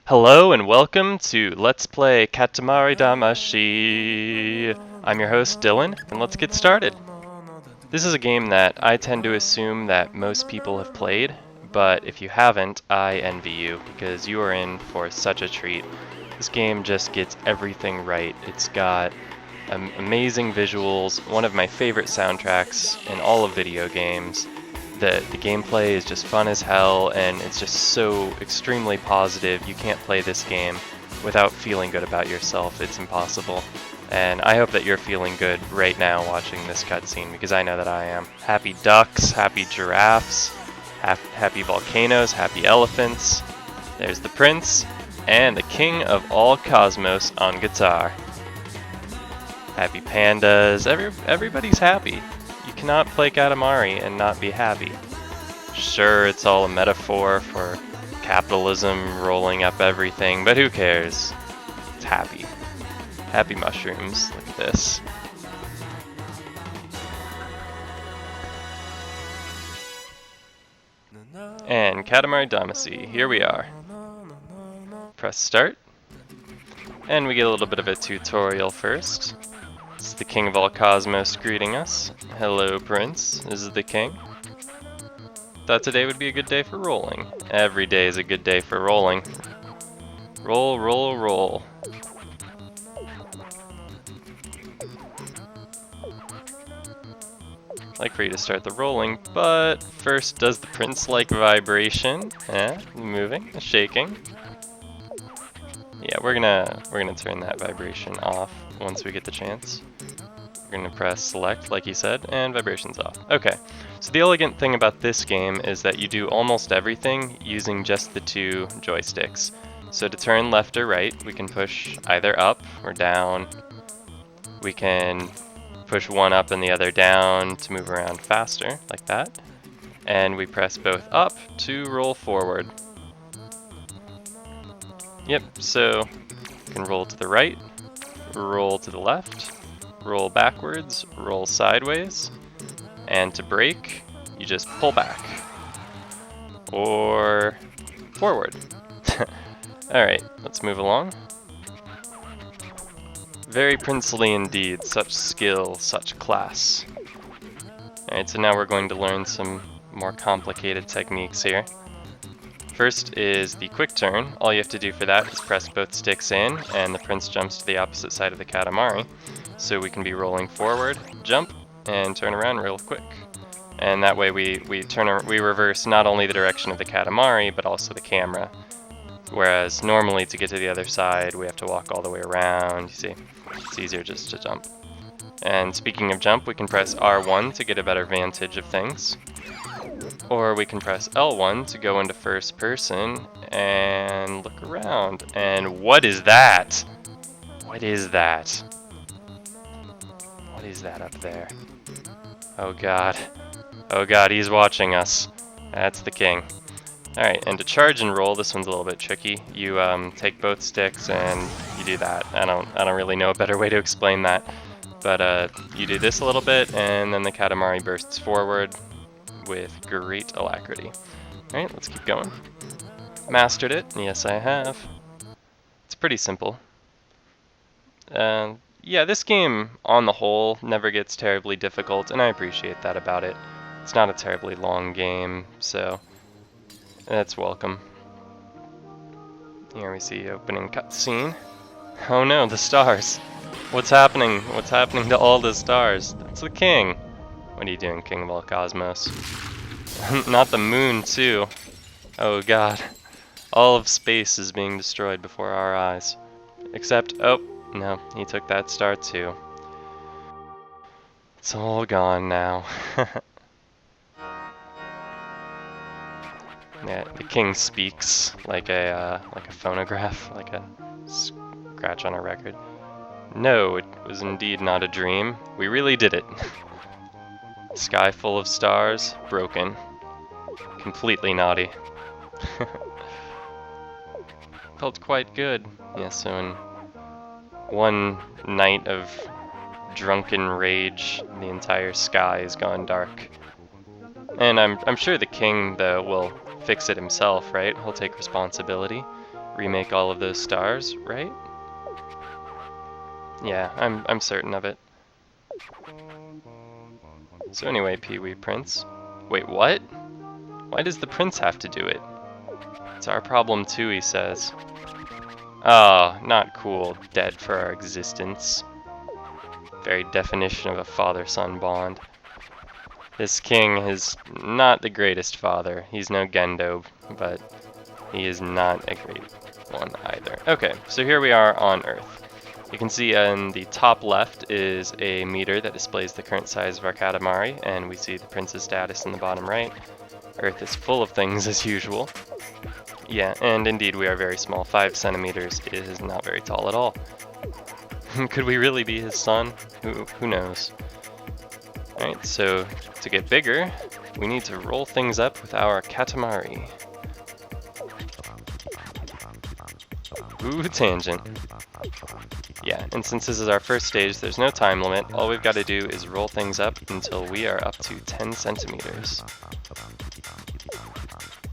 Hello and welcome to Let's Play Katamari Damacy. I'm your host Dylan, and let's get started. This is a game that I tend to assume that most people have played, but if you haven't, I envy you because you are in for such a treat. This game just gets everything right. It's got amazing visuals, one of my favorite soundtracks in all of video games. The gameplay is just fun as hell, and it's just so extremely positive. You can't play this game without feeling good about yourself. It's impossible. And I hope that you're feeling good right now watching this cutscene, because I know that I am. Happy ducks, happy giraffes, happy volcanoes, happy elephants. There's the prince, and the king of all cosmos on guitar. Happy pandas, everybody's happy. You cannot play Katamari and not be happy. Sure, it's all a metaphor for capitalism rolling up everything, but who cares? It's happy. Happy mushrooms. Look at this. And Katamari Damacy, here we are. Press start. And we get a little bit of a tutorial first. This is the king of all cosmos greeting us. Hello, prince. This is the king. Thought today would be a good day for rolling. Every day is a good day for rolling. Roll, roll, roll. I'd like for you to start the rolling, but first, does the prince like vibration? Moving, shaking. Yeah, we're gonna turn that vibration off once we get the chance. We're gonna press select, like he said, and vibration's off. Okay, so the elegant thing about this game is that you do almost everything using just the two joysticks. So to turn left or right, we can push either up or down. We can push one up and the other down to move around faster, like that. And we press both up to roll forward. Yep, so you can roll to the right, roll to the left, roll backwards, roll sideways, and to brake, you just pull back. Or forward. Alright, let's move along. Very princely indeed, such skill, such class. Alright, so now we're going to learn some more complicated techniques here. First is the quick turn. All you have to do for that is press both sticks in, and the prince jumps to the opposite side of the Katamari. So we can be rolling forward, jump, and turn around real quick. And that way we reverse not only the direction of the Katamari, but also the camera. Whereas normally to get to the other side, we have to walk all the way around. You see, it's easier just to jump. And speaking of jump, we can press R1 to get a better vantage of things. Or we can press L1 to go into first person and look around. And what is that? What is that? What is that up there? Oh god. Oh god, he's watching us. That's the king. Alright, and to charge and roll, this one's a little bit tricky. You take both sticks and you do that. I don't really know a better way to explain that. But you do this a little bit, and then the Katamari bursts forward with great alacrity. Alright, let's keep going. Mastered it. Yes, I have. It's pretty simple. Yeah, this game, on the whole, never gets terribly difficult, and I appreciate that about it. It's not a terribly long game, so that's welcome. Here we see opening cutscene. Oh no, the stars! What's happening? What's happening to all the stars? It's the king! What are you doing, king of all cosmos? Not the moon, too. Oh god. All of space is being destroyed before our eyes. Except, oh, no, he took that star too. It's all gone now. Yeah, the king speaks like a phonograph, like a scratch on a record. No, it was indeed not a dream. We really did it. Sky full of stars, broken. Completely naughty. Felt quite good. Yeah, so in one night of drunken rage, the entire sky has gone dark. And I'm sure the king, though, will fix it himself, right? He'll take responsibility. remake all of those stars, right? Yeah, I'm certain of it. So anyway, Pee-wee Prince. Wait, what? Why does the prince have to do it? It's our problem too, he says. Oh, not cool. Dead for our existence. Very definition of a father-son bond. This king is not the greatest father. He's no Gendo, but he is not a great one either. Okay, so here we are on Earth. You can see in the top left is a meter that displays the current size of our Katamari, and we see the prince's status in the bottom right. Earth is full of things as usual. Yeah, and indeed we are very small. 5 centimeters is not very tall at all. Could we really be his son? Who knows? Alright, so to get bigger, we need to roll things up with our Katamari. Ooh, tangent. Yeah, and since this is our first stage, there's no time limit. All we've got to do is roll things up until we are up to 10 centimeters.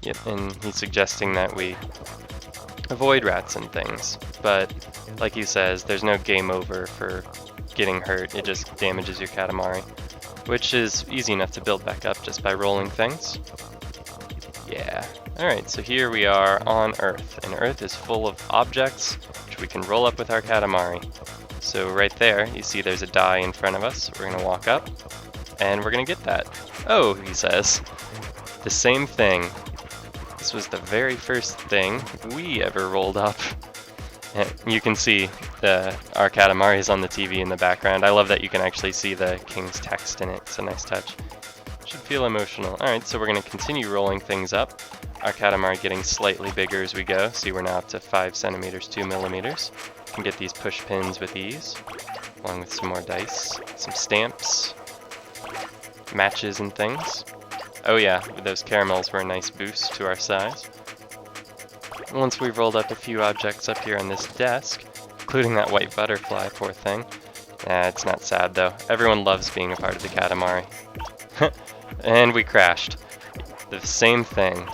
Yep, and he's suggesting that we avoid rats and things. But, like he says, there's no game over for getting hurt. It just damages your Katamari, which is easy enough to build back up just by rolling things. Yeah. Alright, so here we are on Earth, and Earth is full of objects which we can roll up with our Katamari. So right there, you see there's a die in front of us. We're going to walk up, and we're going to get that. Oh, he says. The same thing. This was the very first thing we ever rolled up. And you can see our Katamari is on the TV in the background. I love that you can actually see the king's text in it. It's a nice touch. Should feel emotional. Alright, so we're going to continue rolling things up. Our Katamari getting slightly bigger as we go. See, we're now up to 5 centimeters, 2 millimeters. Can get these push pins with ease, along with some more dice, some stamps, matches and things. Oh yeah, those caramels were a nice boost to our size. Once we've rolled up a few objects up here on this desk, including that white butterfly, poor thing. It's not sad though. Everyone loves being a part of the Katamari. And we crashed. The same thing.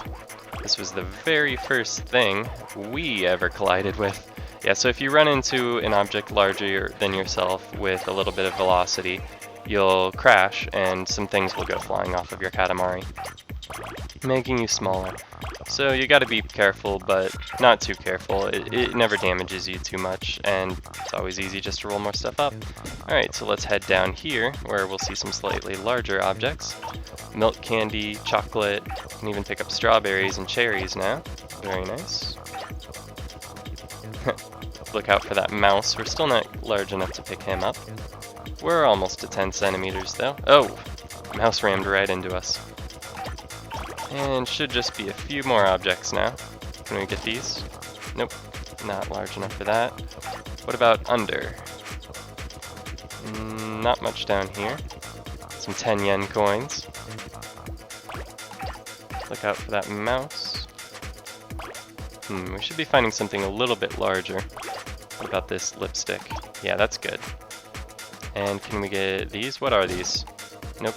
This was the very first thing we ever collided with. Yeah, so if you run into an object larger than yourself with a little bit of velocity, you'll crash and some things will go flying off of your Katamari, making you smaller. So you gotta be careful, but not too careful. It never damages you too much, and it's always easy just to roll more stuff up. Alright, so let's head down here, where we'll see some slightly larger objects. Milk candy, chocolate, and even pick up strawberries and cherries now. Very nice. Look out for that mouse. We're still not large enough to pick him up. We're almost to 10 centimeters though. Oh! Mouse rammed right into us. And should just be a few more objects now. Can we get these? Nope, not large enough for that. What about under? Not much down here. Some 10 yen coins. Look out for that mouse. We should be finding something a little bit larger. What about this lipstick? Yeah, that's good. And can we get these? What are these? Nope.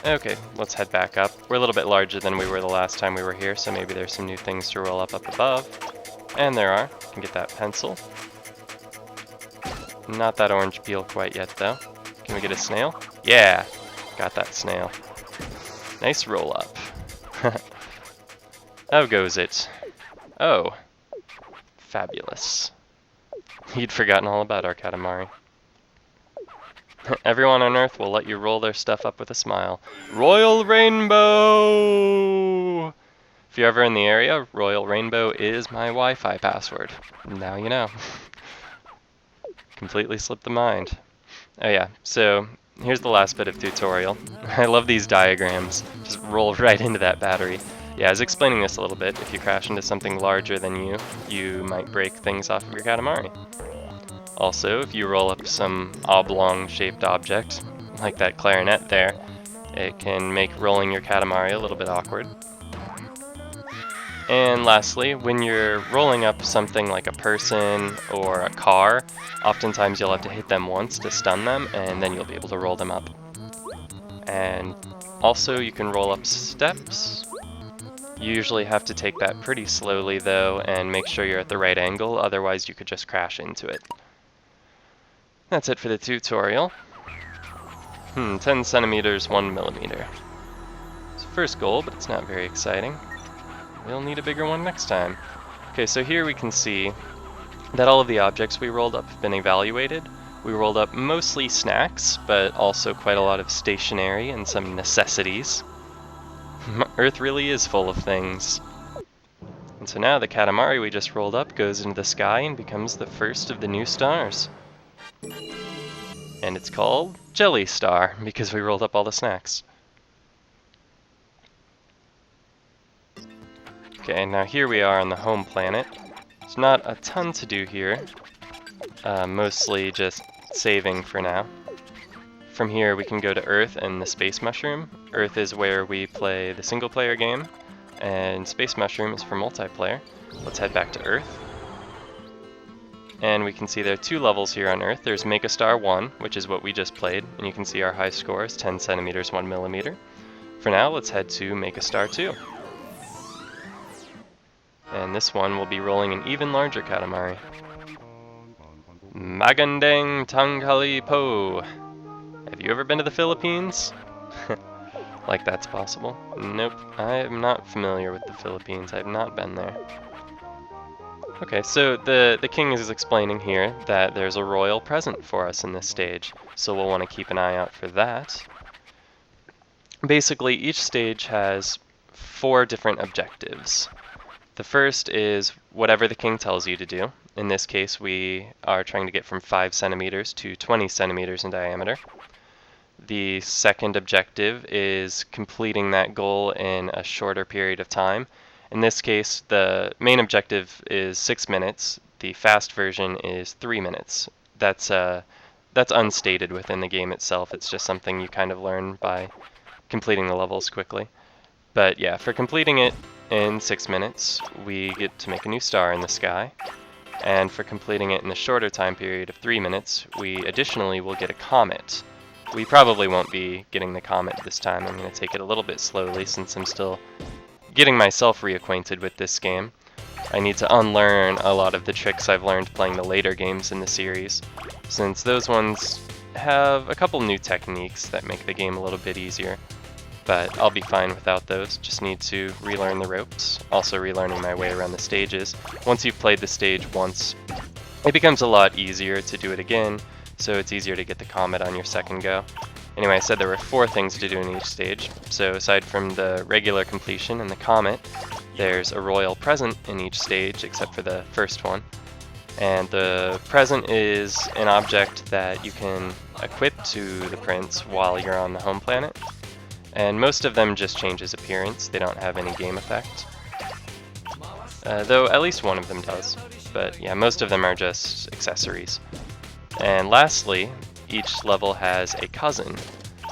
Okay, let's head back up. We're a little bit larger than we were the last time we were here, so maybe there's some new things to roll up above. And there are. Can get that pencil. Not that orange peel quite yet, though. Can we get a snail? Yeah! Got that snail. Nice roll up. How goes it? Oh. Fabulous. He'd forgotten all about our Katamari. Everyone on Earth will let you roll their stuff up with a smile. Royal Rainbow! If you're ever in the area, Royal Rainbow is my Wi-Fi password. Now you know. Completely slipped the mind. Oh yeah, so here's the last bit of tutorial. I love these diagrams. Just roll right into that battery. Yeah, I was explaining this a little bit. If you crash into something larger than you, you might break things off of your Katamari. Also, if you roll up some oblong-shaped object, like that clarinet there, it can make rolling your Katamari a little bit awkward. And lastly, when you're rolling up something like a person or a car, oftentimes you'll have to hit them once to stun them, and then you'll be able to roll them up. And also, you can roll up steps. You usually have to take that pretty slowly though, and make sure you're at the right angle, otherwise you could just crash into it. That's it for the tutorial. 10 centimeters, 1 millimeter. It's the first goal, but it's not very exciting. We'll need a bigger one next time. Okay, so here we can see that all of the objects we rolled up have been evaluated. We rolled up mostly snacks, but also quite a lot of stationery and some necessities. Earth really is full of things. And so now the Katamari we just rolled up goes into the sky and becomes the first of the new stars. And it's called Jelly Star, because we rolled up all the snacks. Okay, now here we are on the home planet. There's not a ton to do here. Mostly just saving for now. From here we can go to Earth and the Space Mushroom. Earth is where we play the single player game, and Space Mushroom is for multiplayer. Let's head back to Earth. And we can see there are 2 levels here on Earth. There's Megastar 1, which is what we just played, and you can see our high score is 10 centimeters, 1 millimeter. For now, let's head to Megastar 2. And this one will be rolling an even larger Katamari. Magandang Tanghali Po! Have you ever been to the Philippines? Like that's possible. Nope, I am not familiar with the Philippines. I have not been there. Okay, so the king is explaining here that there's a royal present for us in this stage, so we'll want to keep an eye out for that. Basically, each stage has 4 different objectives. The first is whatever the king tells you to do. In this case, we are trying to get from 5 centimeters to 20 centimeters in diameter. The second objective is completing that goal in a shorter period of time. In this case, the main objective is 6 minutes. The fast version is 3 minutes. That's unstated within the game itself. It's just something you kind of learn by completing the levels quickly. But yeah, for completing it in 6 minutes, we get to make a new star in the sky. And for completing it in the shorter time period of 3 minutes, we additionally will get a comet. We probably won't be getting the comet this time. I'm going to take it a little bit slowly since I'm still getting myself reacquainted with this game. I need to unlearn a lot of the tricks I've learned playing the later games in the series, since those ones have a couple new techniques that make the game a little bit easier. But I'll be fine without those, just need to relearn the ropes, also relearning my way around the stages. Once you've played the stage once, it becomes a lot easier to do it again, so it's easier to get the comet on your second go. Anyway, I said there were 4 things to do in each stage, so aside from the regular completion and the comet, there's a royal present in each stage except for the first one. And the present is an object that you can equip to the prince while you're on the home planet. And most of them just change his appearance, they don't have any game effect. Though at least one of them does, but yeah, most of them are just accessories. And lastly, each level has a cousin,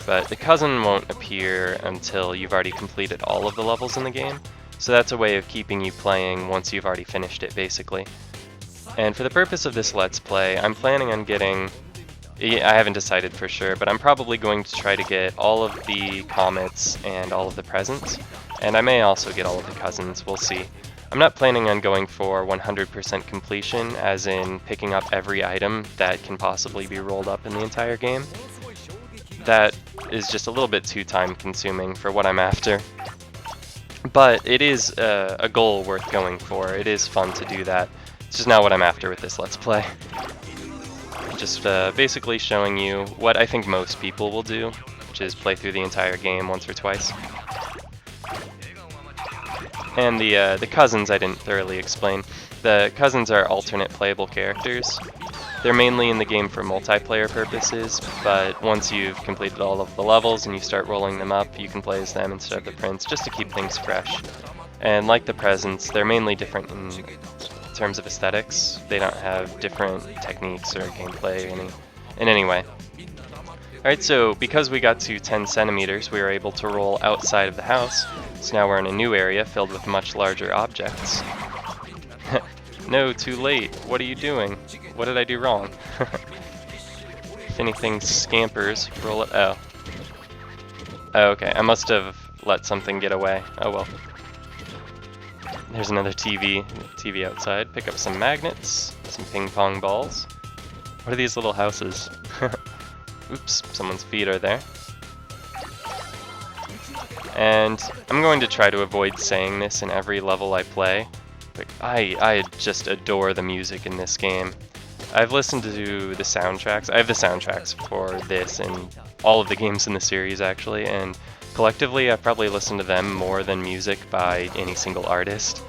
but the cousin won't appear until you've already completed all of the levels in the game, so that's a way of keeping you playing once you've already finished it, basically. And for the purpose of this Let's Play, I'm planning on getting, I haven't decided for sure, but I'm probably going to try to get all of the comets and all of the presents, and I may also get all of the cousins, we'll see. I'm not planning on going for 100% completion, as in picking up every item that can possibly be rolled up in the entire game. That is just a little bit too time consuming for what I'm after. But it is a goal worth going for. It is fun to do that. It's just not what I'm after with this Let's Play. Just basically showing you what I think most people will do, which is play through the entire game once or twice. And the cousins I didn't thoroughly explain. The cousins are alternate playable characters. They're mainly in the game for multiplayer purposes, but once you've completed all of the levels and you start rolling them up, you can play as them instead of the prince, just to keep things fresh. And like the presents, they're mainly different in terms of aesthetics. They don't have different techniques or gameplay in any way. Alright, so because we got to 10 centimeters, we were able to roll outside of the house, so now we're in a new area filled with much larger objects. No, too late. What are you doing? What did I do wrong? If anything scampers, roll it. Oh. Oh, okay. I must have let something get away. Oh well. There's another TV outside. Pick up some magnets, some ping pong balls. What are these little houses? Oops, someone's feet are there. And I'm going to try to avoid saying this in every level I play. But I just adore the music in this game. I've listened to the soundtracks. I have the soundtracks for this and all of the games in the series actually, and collectively I've probably listened to them more than music by any single artist.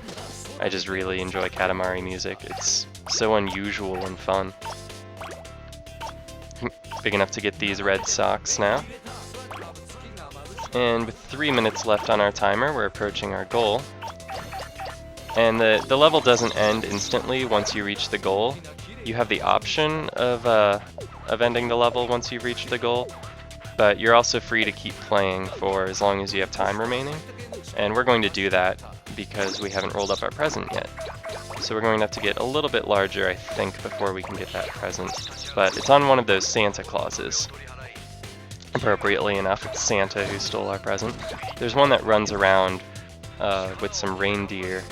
I just really enjoy Katamari music. It's so unusual and fun. Big enough to get these red socks now. And with 3 minutes left on our timer, we're approaching our goal. And the level doesn't end instantly once you reach the goal. You have the option of ending the level once you've reached the goal, but you're also free to keep playing for as long as you have time remaining. And we're going to do that because we haven't rolled up our present yet. So we're going to have to get a little bit larger, I think, before we can get that present. But it's on one of those Santa Clauses. Appropriately enough, it's Santa who stole our present. There's one that runs around with some reindeer.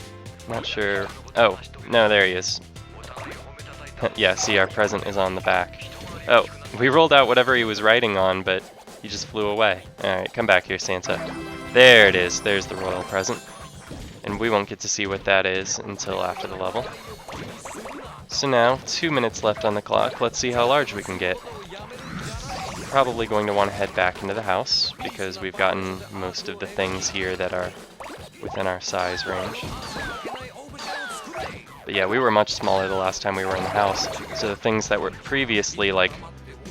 Not sure. Oh, no, there he is. Yeah, see, our present is on the back. Oh, we rolled out whatever he was riding on, but he just flew away. Alright, come back here, Santa. There it is. There's the royal present. And we won't get to see what that is until after the level. So now, 2 minutes left on the clock. Let's see how large we can get. Probably going to want to head back into the house because we've gotten most of the things here that are within our size range. But yeah, we were much smaller the last time we were in the house, so the things that were previously like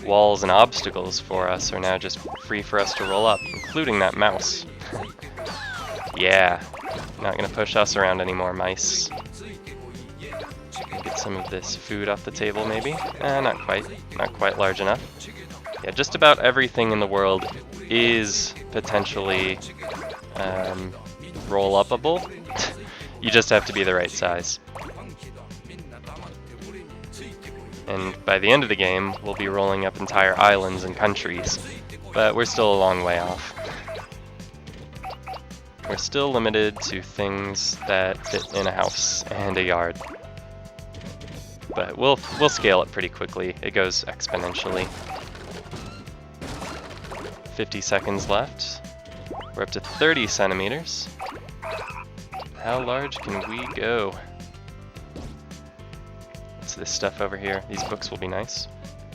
walls and obstacles for us are now just free for us to roll up, including that mouse. Yeah, not gonna push us around anymore, mice. Get some of this food off the table, maybe? Not quite large enough. Yeah, just about everything in the world is potentially roll-upable. You just have to be the right size. And by the end of the game, we'll be rolling up entire islands and countries. But we're still a long way off. We're still limited to things that fit in a house and a yard. But we'll scale it pretty quickly. It goes exponentially. 50 seconds left. We're up to 30 centimeters. How large can we go? What's this stuff over here? These books will be nice.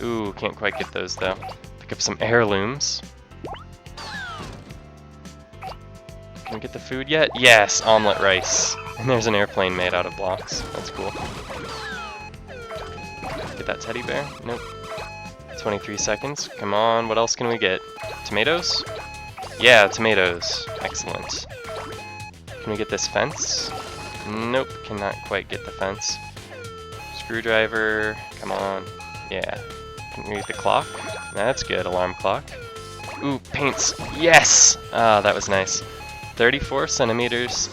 Ooh, can't quite get those though. Pick up some heirlooms. Can we get the food yet? Yes, omelet rice. And there's an airplane made out of blocks. That's cool. Get that teddy bear? Nope. 23 seconds. Come on, what else can we get? Tomatoes? Yeah, tomatoes. Excellent. Can we get this fence? Nope, cannot quite get the fence. Screwdriver, come on. Yeah. Can we get the clock? That's good, alarm clock. Ooh, paints. Yes! Ah, that was nice. 34 centimeters,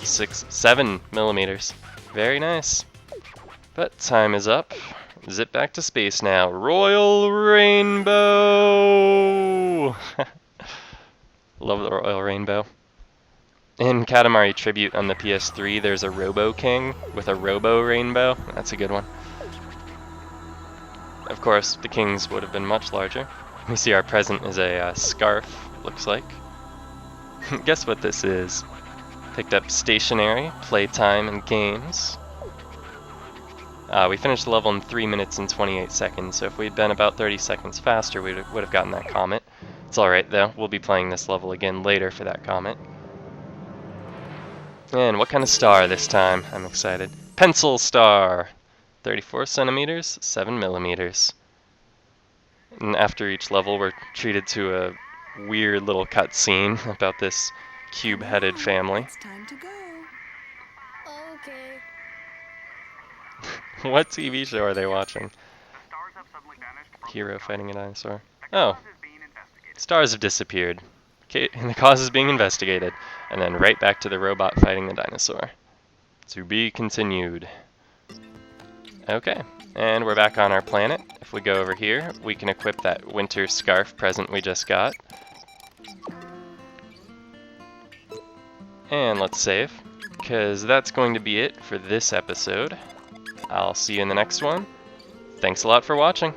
7 millimeters. Very nice. But time is up. Zip back to space now. Royal Rainbow! Love the Royal Rainbow. In Katamari Tribute on the PS3, there's a Robo King with a Robo Rainbow. That's a good one. Of course, the kings would have been much larger. We see our present is a scarf, looks like. Guess what this is? Picked up stationery, playtime, and games. We finished the level in 3 minutes and 28 seconds, so if we'd been about 30 seconds faster, we would have gotten that comet. It's alright though, we'll be playing this level again later for that comet. And what kind of star this time? I'm excited. Pencil star! 34 centimeters, 7 millimeters. And after each level, we're treated to a weird little cutscene about this cube-headed family. It's time to go. Okay. What TV show are they watching? Hero fighting a dinosaur. Oh. Stars have disappeared. Okay, and the cause is being investigated. And then right back to the robot fighting the dinosaur. To be continued. Okay, and we're back on our planet. If we go over here, we can equip that winter scarf present we just got. And let's save. because that's going to be it for this episode. I'll see you in the next one. Thanks a lot for watching.